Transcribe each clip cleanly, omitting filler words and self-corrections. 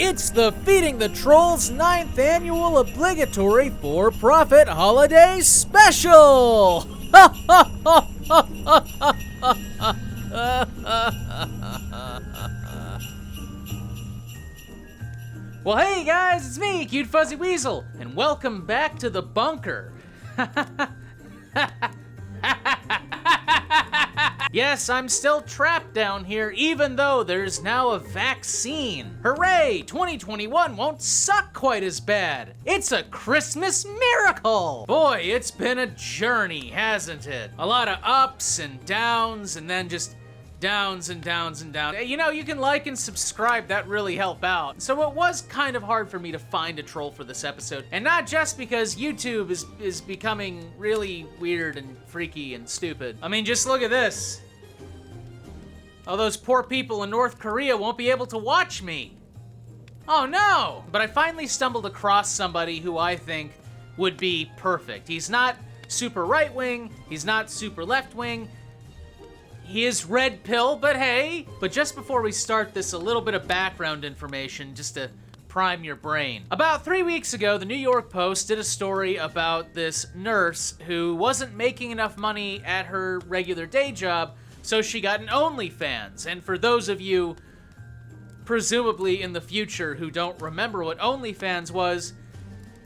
It's the Feeding the Trolls 9th Annual Obligatory For-Profit Holiday Special! Well, hey guys, it's me, Cute Fuzzy Weasel, and welcome back to the bunker. Yes, I'm still trapped down here, even though there's now a vaccine. Hooray! 2021 won't suck quite as bad. It's a Christmas miracle! Boy, it's been a journey, hasn't it? A lot of ups and downs, and then just downs and downs and downs. You know, you can like and subscribe, that really help out. So it was kind of hard for me to find a troll for this episode, and not just because YouTube is becoming really weird and freaky and stupid. I mean, just look at this. Oh, those poor people in North Korea won't be able to watch me. Oh no! But I finally stumbled across somebody who I think would be perfect. He's not super right-wing, he's not super left-wing, he is red pill, but hey. But just before we start this, a little bit of background information just to prime your brain. About 3 weeks ago, the New York Post did a story about this nurse who wasn't making enough money at her regular day job, so she got an OnlyFans. And for those of you, presumably in the future, who don't remember what OnlyFans was,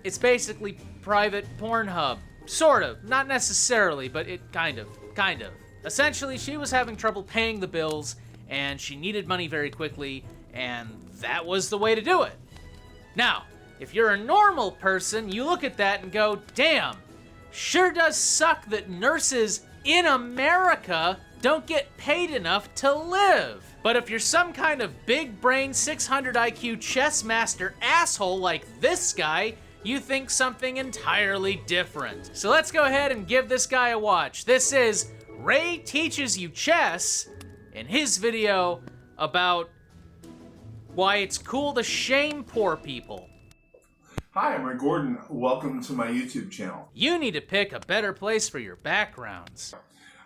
it's basically private Pornhub. Sort of. Not necessarily, but it kind of. Essentially, she was having trouble paying the bills, and she needed money very quickly, and that was the way to do it. Now, if you're a normal person, you look at that and go, damn, sure does suck that nurses in America don't get paid enough to live. But if you're some kind of big brain 600 IQ chess master asshole like this guy, you think something entirely different. So let's go ahead and give this guy a watch. This is Ray Teaches You Chess in his video about why it's cool to shame poor people. Hi, I'm Ray Gordon. Welcome to my YouTube channel. You need to pick a better place for your backgrounds.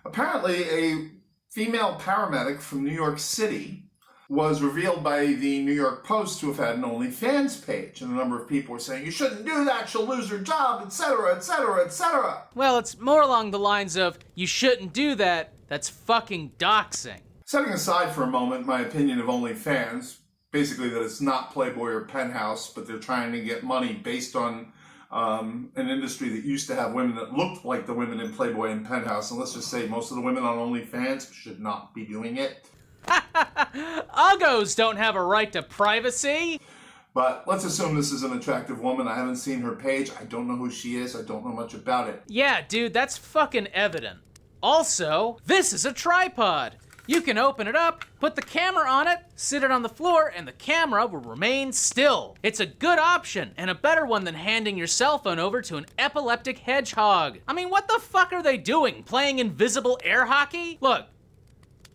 Apparently, a female paramedic from New York City was revealed by the New York Post to have had an OnlyFans page, and a number of people were saying, you shouldn't do that, she'll lose her job, etc., etc., etc. Well, it's more along the lines of, you shouldn't do that, that's fucking doxing. Setting aside for a moment my opinion of OnlyFans, basically that it's not Playboy or Penthouse, but they're trying to get money based on an industry that used to have women that looked like the women in Playboy and Penthouse, and let's just say most of the women on OnlyFans should not be doing it. Uggos don't have a right to privacy. But let's assume this is an attractive woman. I haven't seen her page. I don't know who she is. I don't know much about it. Yeah, dude, that's fucking evident. Also, this is a tripod. You can open it up, put the camera on it, sit it on the floor, and the camera will remain still. It's a good option, and a better one than handing your cell phone over to an epileptic hedgehog. I mean, what the fuck are they doing? Playing invisible air hockey? Look,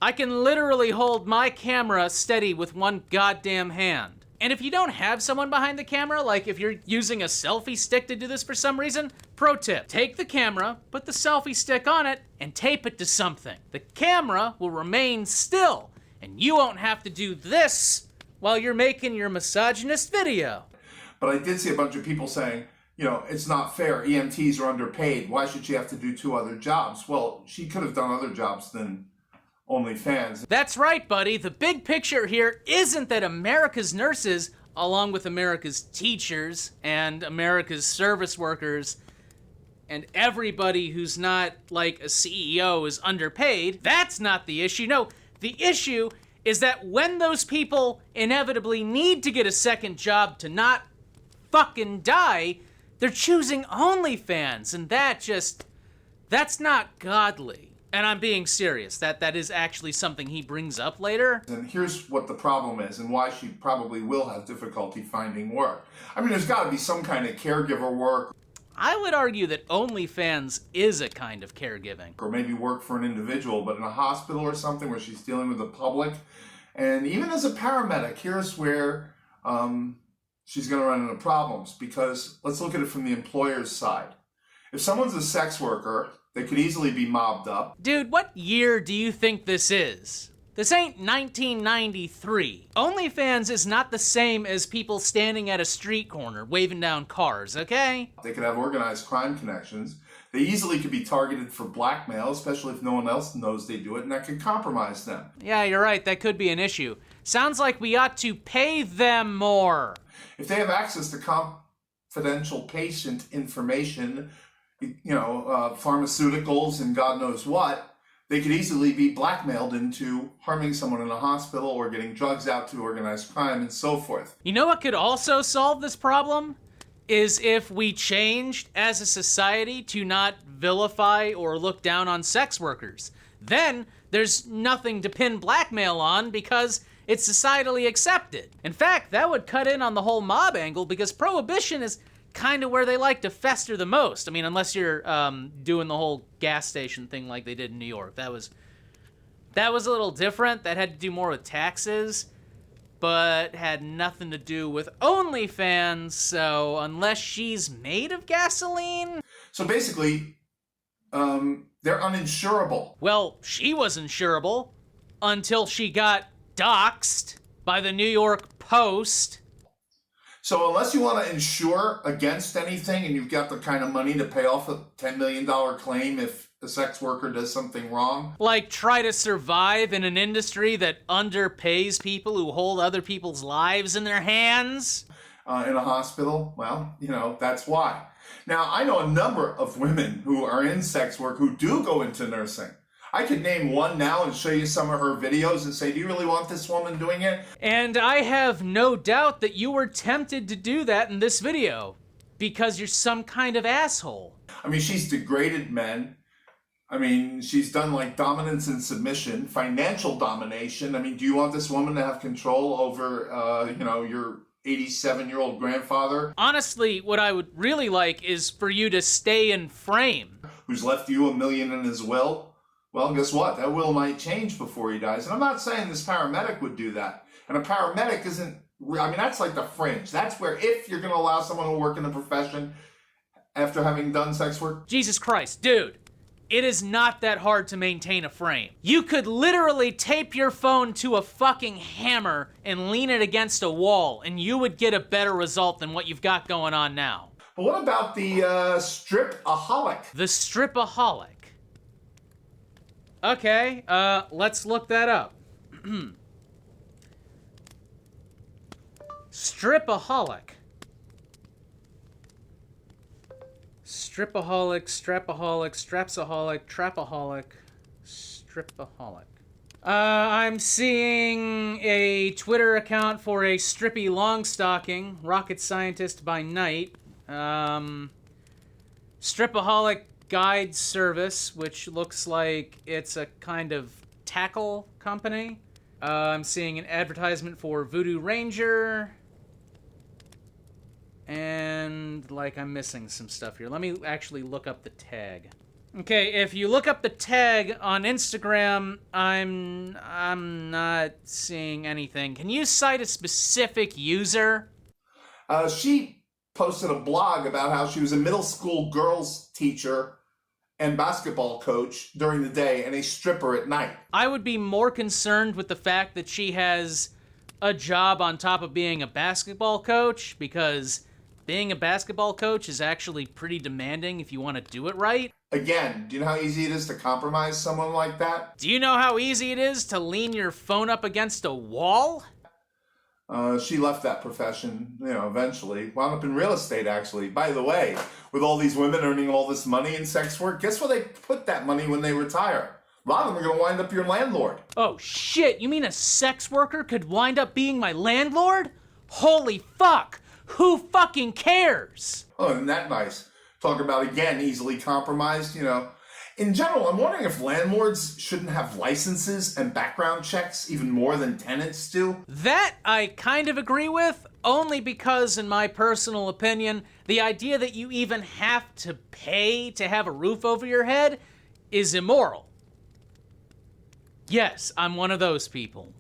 I can literally hold my camera steady with one goddamn hand. And if you don't have someone behind the camera, like if you're using a selfie stick to do this for some reason, pro tip, take the camera, put the selfie stick on it, and tape it to something. The camera will remain still, and you won't have to do this while you're making your misogynist video. But I did see a bunch of people saying, you know, it's not fair, EMTs are underpaid, why should she have to do 2 other jobs? Well, she could have done other jobs than OnlyFans. That's right, buddy. The big picture here isn't that America's nurses, along with America's teachers and America's service workers, and everybody who's not like a CEO is underpaid. That's not the issue. No, the issue is that when those people inevitably need to get a second job to not fucking die, they're choosing OnlyFans, and that's not godly. And I'm being serious. That is actually something he brings up later. And here's what the problem is and why she probably will have difficulty finding work. I mean, there's got to be some kind of caregiver work. I would argue that OnlyFans is a kind of caregiving. Or maybe work for an individual, but in a hospital or something where she's dealing with the public. And even as a paramedic, here's where she's going to run into problems. Because let's look at it from the employer's side. If someone's a sex worker, they could easily be mobbed up. Dude, what year do you think this is? This ain't 1993. OnlyFans is not the same as people standing at a street corner waving down cars, okay? They could have organized crime connections. They easily could be targeted for blackmail, especially if no one else knows they do it, and that could compromise them. Yeah, you're right, that could be an issue. Sounds like we ought to pay them more. If they have access to confidential patient information, pharmaceuticals and God knows what, they could easily be blackmailed into harming someone in a hospital or getting drugs out to organized crime and so forth. You know what could also solve this problem? Is if we changed as a society to not vilify or look down on sex workers. Then there's nothing to pin blackmail on because it's societally accepted. In fact, that would cut in on the whole mob angle because prohibition is kind of where they like to fester the most. I mean, unless you're doing the whole gas station thing like they did in New York. That was a little different. That had to do more with taxes, but had nothing to do with OnlyFans, so unless she's made of gasoline... So basically, they're uninsurable. Well, she was insurable until she got doxxed by the New York Post. So unless you want to insure against anything and you've got the kind of money to pay off a $10 million claim if a sex worker does something wrong. Like try to survive in an industry that underpays people who hold other people's lives in their hands. In a hospital, well, that's why. Now, I know a number of women who are in sex work who do go into nursing. I could name one now and show you some of her videos and say, do you really want this woman doing it? And I have no doubt that you were tempted to do that in this video because you're some kind of asshole. I mean, she's degraded men. I mean, she's done like dominance and submission, financial domination. I mean, do you want this woman to have control over, your 87-year-old grandfather? Honestly, what I would really like is for you to stay in frame. Who's left you $1 million in his will? Well, guess what? That will might change before he dies. And I'm not saying this paramedic would do that. And a paramedic isn't, that's like the fringe. That's where if you're going to allow someone to work in the profession after having done sex work. Jesus Christ, dude. It is not that hard to maintain a frame. You could literally tape your phone to a fucking hammer and lean it against a wall, and you would get a better result than what you've got going on now. But what about the strip-aholic? The strip-aholic. Okay, let's look that up. Stripaholic. Stripaholic, strapaholic, strapsaholic, trapaholic, stripaholic. I'm seeing a Twitter account for a strippy longstocking, rocket scientist by night. Stripaholic guide service, which looks like it's a kind of tackle company. I'm seeing an advertisement for Voodoo Ranger. And, I'm missing some stuff here. Let me actually look up the tag. Okay, if you look up the tag on Instagram, I'm not seeing anything. Can you cite a specific user? She posted a blog about how she was a middle school girls teacher and basketball coach during the day and a stripper at night. I would be more concerned with the fact that she has a job on top of being a basketball coach, because being a basketball coach is actually pretty demanding if you want to do it right. Again, do you know how easy it is to compromise someone like that? Do you know how easy it is to lean your phone up against a wall? She left that profession, eventually. Wound up in real estate, actually. By the way, with all these women earning all this money in sex work, guess where they put that money when they retire? A lot of them are going to wind up your landlord. Oh, shit. You mean a sex worker could wind up being my landlord? Holy fuck. Who fucking cares? Oh, isn't that nice? Talk about, again, easily compromised, In general, I'm wondering if landlords shouldn't have licenses and background checks even more than tenants do. That I kind of agree with, only because, in my personal opinion, the idea that you even have to pay to have a roof over your head is immoral. Yes, I'm one of those people.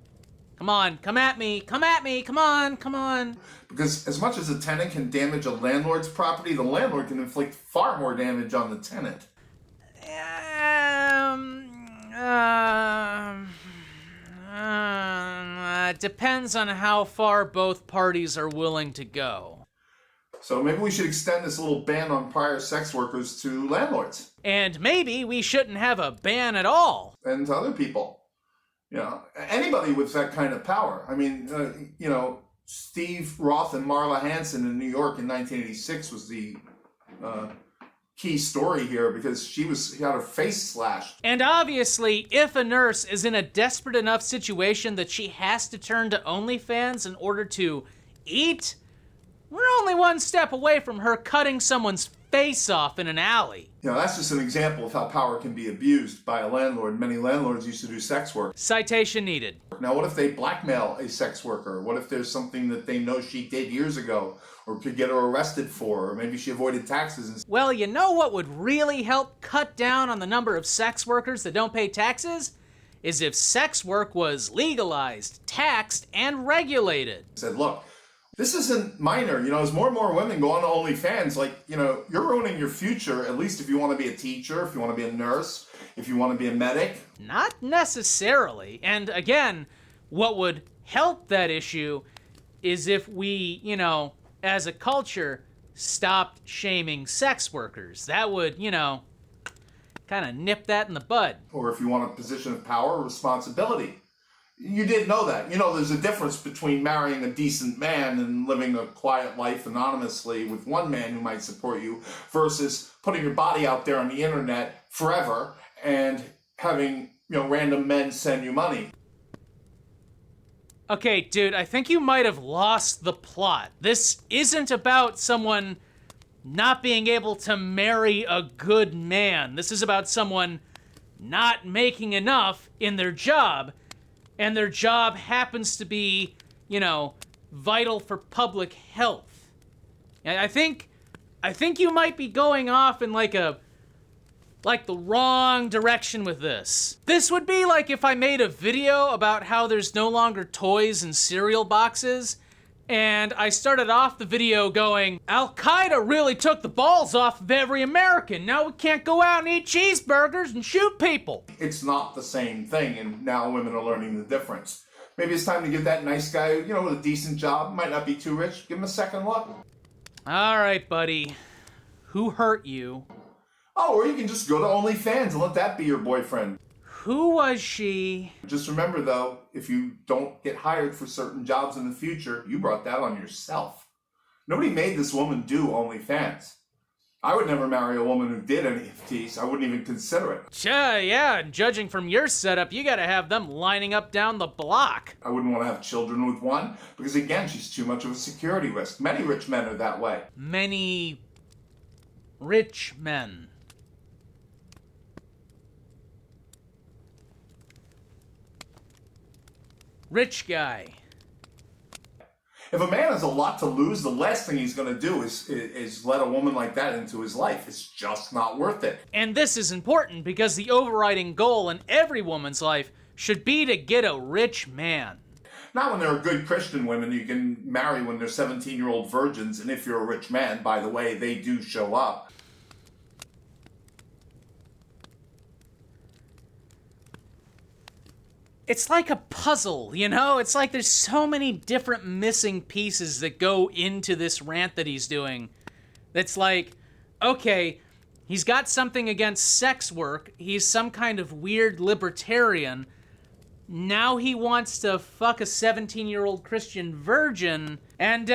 Come on, come at me, come on. Because as much as a tenant can damage a landlord's property, the landlord can inflict far more damage on the tenant. Depends on how far both parties are willing to go. So maybe we should extend this little ban on prior sex workers to landlords. And maybe we shouldn't have a ban at all. And to other people. You know, anybody with that kind of power. I mean, Steve Roth and Marla Hansen in New York in 1986 was the key story here because she had her face slashed. And obviously, if a nurse is in a desperate enough situation that she has to turn to OnlyFans in order to eat, we're only one step away from her cutting someone's face off in an alley. You know, that's just an example of how power can be abused by a landlord. Many landlords used to do sex work. Citation needed. Now, what if they blackmail a sex worker? What if there's something that they know she did years ago or could get her arrested for, or maybe she avoided taxes? Well, you know what would really help cut down on the number of sex workers that don't pay taxes? Is if sex work was legalized, taxed, and regulated. Said, look, this isn't minor. You know, as more and more women go on to OnlyFans, you're ruining your future, at least if you want to be a teacher, if you want to be a nurse, if you want to be a medic. Not necessarily. And again, what would help that issue is if we, as a culture, stopped shaming sex workers. That would, kind of nip that in the bud. Or if you want a position of power or responsibility. You didn't know that. You know, there's a difference between marrying a decent man and living a quiet life anonymously with one man who might support you versus putting your body out there on the internet forever and having, random men send you money. Okay, dude, I think you might have lost the plot. This isn't about someone not being able to marry a good man. This is about someone not making enough in their job, and their job happens to be, vital for public health. I think you might be going off in the wrong direction with this. This would be like if I made a video about how there's no longer toys in cereal boxes, and I started off the video going, Al-Qaeda really took the balls off of every American. Now we can't go out and eat cheeseburgers and shoot people. It's not the same thing, and now women are learning the difference. Maybe it's time to give that nice guy, with a decent job, might not be too rich, give him a second look. All right, buddy. Who hurt you? Oh, or you can just go to OnlyFans and let that be your boyfriend. Who was she? Just remember, though, if you don't get hired for certain jobs in the future, you brought that on yourself. Nobody made this woman do OnlyFans. I would never marry a woman who did any NFTs. I wouldn't even consider it. Yeah, and judging from your setup, you gotta have them lining up down the block. I wouldn't want to have children with one, because again, she's too much of a security risk. Many rich men are that way. Many rich men. Rich guy. If a man has a lot to lose, the last thing he's going to do is let a woman like that into his life. It's just not worth it. And this is important because the overriding goal in every woman's life should be to get a rich man. Not when they're good Christian women you can marry when they're 17-year-old virgins, and if you're a rich man, by the way, they do show up. It's like a puzzle, It's like there's so many different missing pieces that go into this rant that he's doing. That's like, okay, he's got something against sex work. He's some kind of weird libertarian. Now he wants to fuck a 17-year-old Christian virgin. And,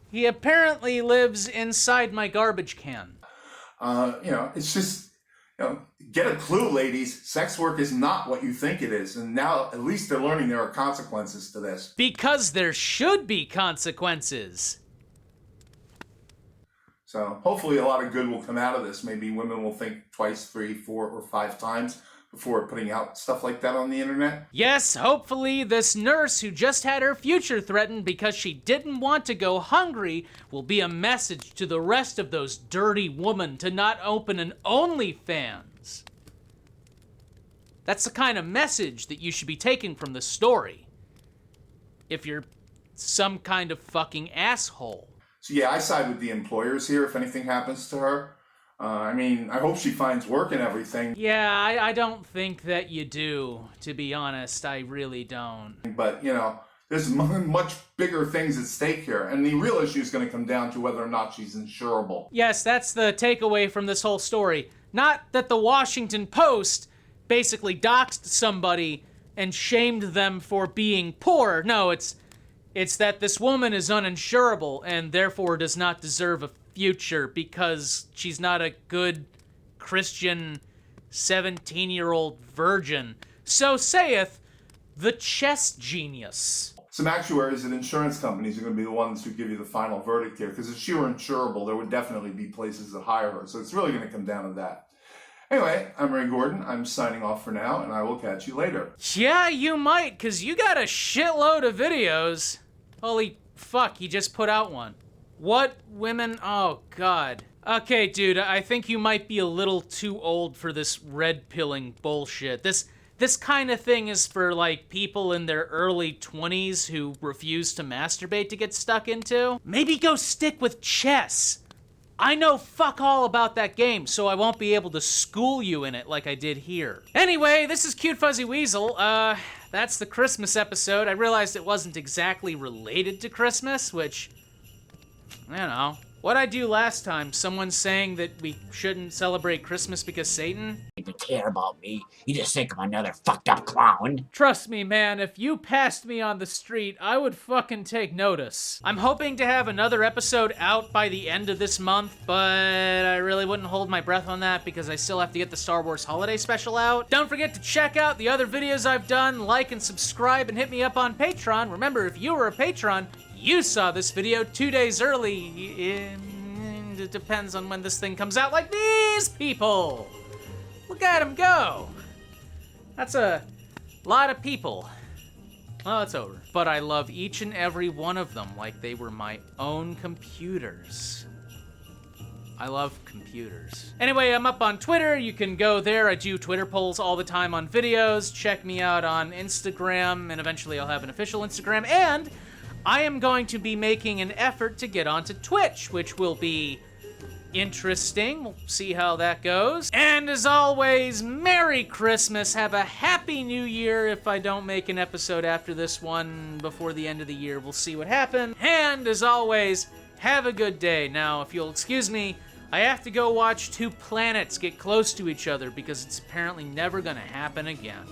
he apparently lives inside my garbage can. It's just, get a clue, ladies. Sex work is not what you think it is. And now, at least they're learning there are consequences to this. Because there should be consequences. So, hopefully a lot of good will come out of this. Maybe women will think twice, 3, 4, or 5 times before putting out stuff like that on the internet. Yes, hopefully this nurse who just had her future threatened because she didn't want to go hungry will be a message to the rest of those dirty women to not open an OnlyFans. That's the kind of message that you should be taking from the story. If you're some kind of fucking asshole. So yeah, I side with the employers here if anything happens to her. I mean, I hope she finds work and everything. Yeah, I don't think that you do, to be honest. I really don't. But, you know, there's much bigger things at stake here. And the real issue is going to come down to whether or not she's insurable. Yes, that's the takeaway from this whole story. Not that the Washington Post basically doxed somebody and shamed them for being poor. No, it's that this woman is uninsurable and therefore does not deserve a future because she's not a good Christian 17-year-old virgin. So saith the chess genius. Some actuaries and insurance companies are going to be the ones who give you the final verdict here, because if she were insurable, there would definitely be places that hire her. So it's really going to come down to that. Anyway, I'm Ray Gordon. I'm signing off for now, and I will catch you later. Yeah, you might, because you got a shitload of videos. Holy fuck, he just put out one. What women? Oh, God. Okay, dude, I think you might be a little too old for this red-pilling bullshit. This kind of thing is for, like, people in their early 20s who refuse to masturbate to get stuck into. Maybe go stick with chess. I know fuck all about that game, so I won't be able to school you in it like I did here. Anyway, this is Cute Fuzzy Weasel. That's the Christmas episode. I realized it wasn't exactly related to Christmas, which, I don't know. What'd I do last time? Someone saying that we shouldn't celebrate Christmas because Satan? If you care about me, you just think I'm another fucked up clown. Trust me, man, if you passed me on the street, I would fucking take notice. I'm hoping to have another episode out by the end of this month, but I really wouldn't hold my breath on that because I still have to get the Star Wars Holiday Special out. Don't forget to check out the other videos I've done, like and subscribe, and hit me up on Patreon. Remember, if you were a patron, you saw this video 2 days early. It depends on when this thing comes out, like these people. Look at them go. That's a lot of people. Well, it's over. But I love each and every one of them like they were my own computers. I love computers. Anyway, I'm up on Twitter. You can go there. I do Twitter polls all the time on videos. Check me out on Instagram, and eventually I'll have an official Instagram. And I am going to be making an effort to get onto Twitch, which will be interesting. We'll see how that goes. And as always, Merry Christmas. Have a Happy New Year. If I don't make an episode after this one before the end of the year, we'll see what happens. And as always, have a good day. Now, if you'll excuse me, I have to go watch two planets get close to each other because it's apparently never gonna happen again.